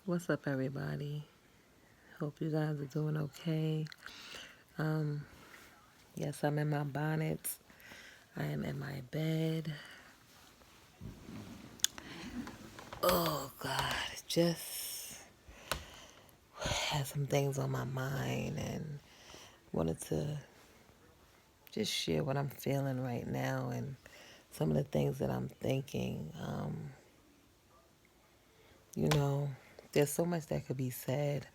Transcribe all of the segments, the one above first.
What's up, everybody? Hope you guys are doing okay. Um, yes, I'm in my bonnet. I am in my bed. Oh, God. Just had some things on my mind and wanted to just share what I'm feeling right now and some of the things that I'm thinking. You know, there's so much that could be said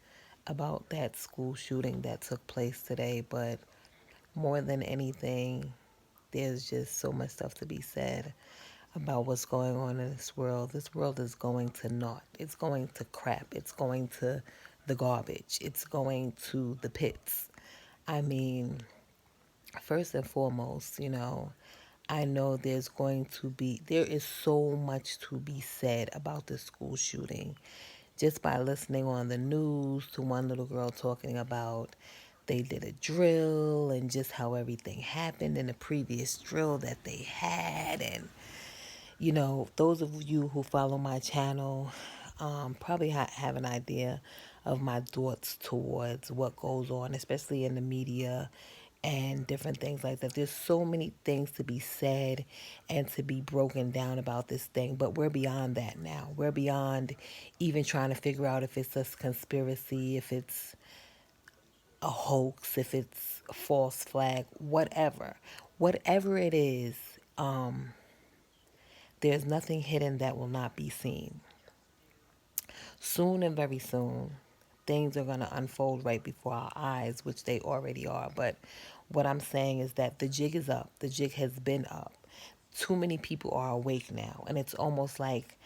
about that school shooting that took place today, but more than anything, there's just so much stuff to be said about what's going on in this world. This world is going to naught. It's going to crap. It's going to the garbage. It's going to the pits. I mean, first and foremost, I know there is so much to be said about the school shooting. Just by listening on the news to one little girl talking about they did a drill and just how everything happened in the previous drill that they had. And, those of you who follow my channel probably have an idea of my thoughts towards what goes on, especially in the media and different things like that. There's so many things to be said and to be broken down about this thing, but we're beyond that now. We're beyond even trying to figure out if it's a conspiracy, if it's a hoax, if it's a false flag, whatever. Whatever it is, there's nothing hidden that will not be seen. Soon and very soon, things are going to unfold right before our eyes, which they already are. But what I'm saying is that the jig is up. The jig has been up. Too many people are awake now, and it's almost like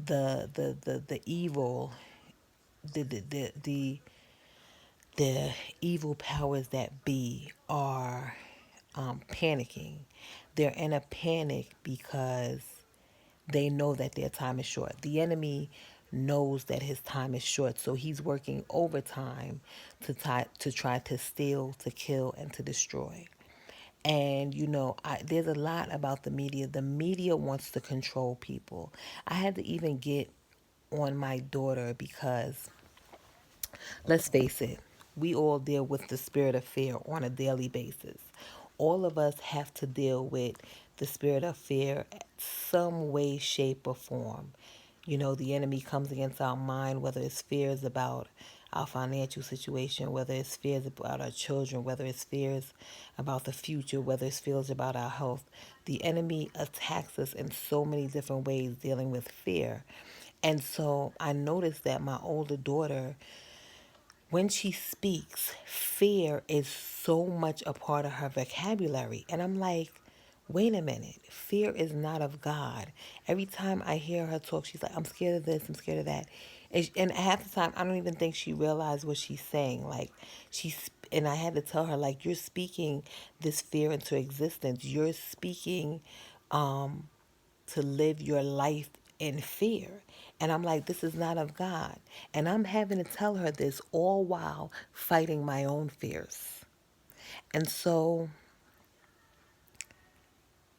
the evil, the the the the, the evil powers that be are panicking. They're in a panic because they know that their time is short. The enemy knows that his time is short, so he's working overtime to try to steal, to kill, and to destroy. And there's a lot about the media. The media wants to control people. I had to even get on my daughter because, let's face it, we all deal with the spirit of fear on a daily basis. All of us have to deal with the spirit of fear some way, shape, or form. The enemy comes against our mind, whether it's fears about our financial situation, whether it's fears about our children, whether it's fears about the future, whether it's fears about our health. The enemy attacks us in so many different ways dealing with fear. And so I noticed that my older daughter, when she speaks, fear is so much a part of her vocabulary. And I'm like, wait a minute, fear is not of God. Every time I hear her talk, she's like, I'm scared of this, I'm scared of that. And half the time, I don't even think she realized what she's saying. And I had to tell her, like, you're speaking this fear into existence. You're speaking to live your life in fear. And I'm like, this is not of God. And I'm having to tell her this all while fighting my own fears. And so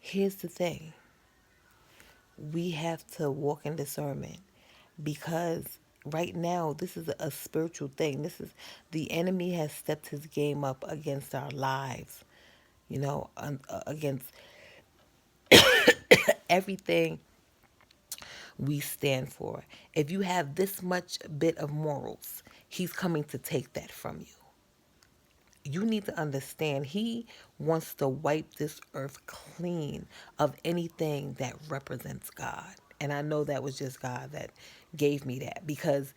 here's the thing, we have to walk in discernment because right now this is a spiritual thing. The enemy has stepped his game up against our lives, against everything we stand for. If you have this much bit of morals, he's coming to take that from you. You need to understand he wants to wipe this earth clean of anything that represents God. And I know that was just God that gave me that because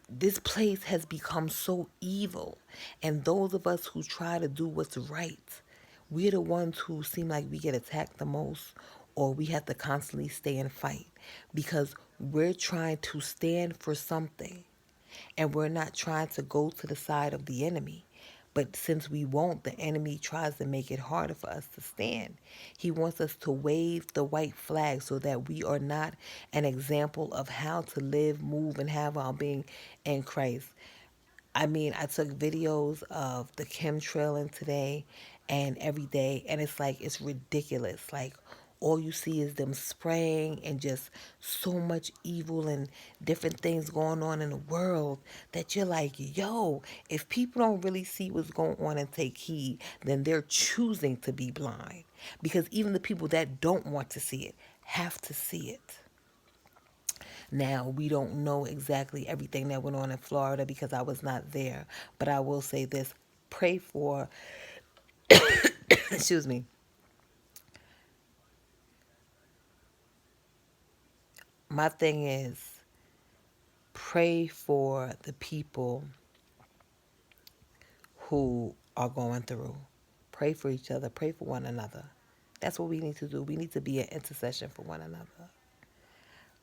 this place has become so evil. And those of us who try to do what's right, we're the ones who seem like we get attacked the most, or we have to constantly stay and fight because we're trying to stand for something and we're not trying to go to the side of the enemy. But since we won't, the enemy tries to make it harder for us to stand. He wants us to wave the white flag so that we are not an example of how to live, move, and have our being in Christ. I mean, I took videos of the chemtrailing today and every day, and it's like, it's ridiculous. Like, all you see is them spraying and just so much evil and different things going on in the world that you're like, yo, if people don't really see what's going on and take heed, then they're choosing to be blind. Because even the people that don't want to see it have to see it. Now, we don't know exactly everything that went on in Florida because I was not there. But I will say this, pray for, excuse me, my thing is pray for the people who are going through. Pray for each other, pray for one another. That's what we need to do. We need to be an intercession for one another.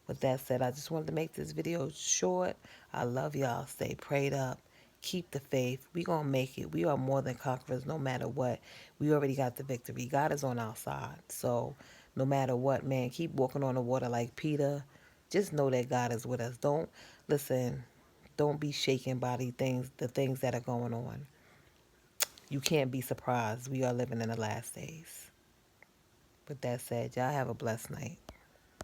With that said, I just wanted to make this video short. I love y'all. Stay prayed up. Keep the faith. We going to make it. We are more than conquerors no matter what. We already got the victory. God is on our side. So no matter what, man, keep walking on the water like Peter. Just know that God is with us. Listen, don't be shaken by the things that are going on. You can't be surprised. We are living in the last days. With that said, y'all have a blessed night.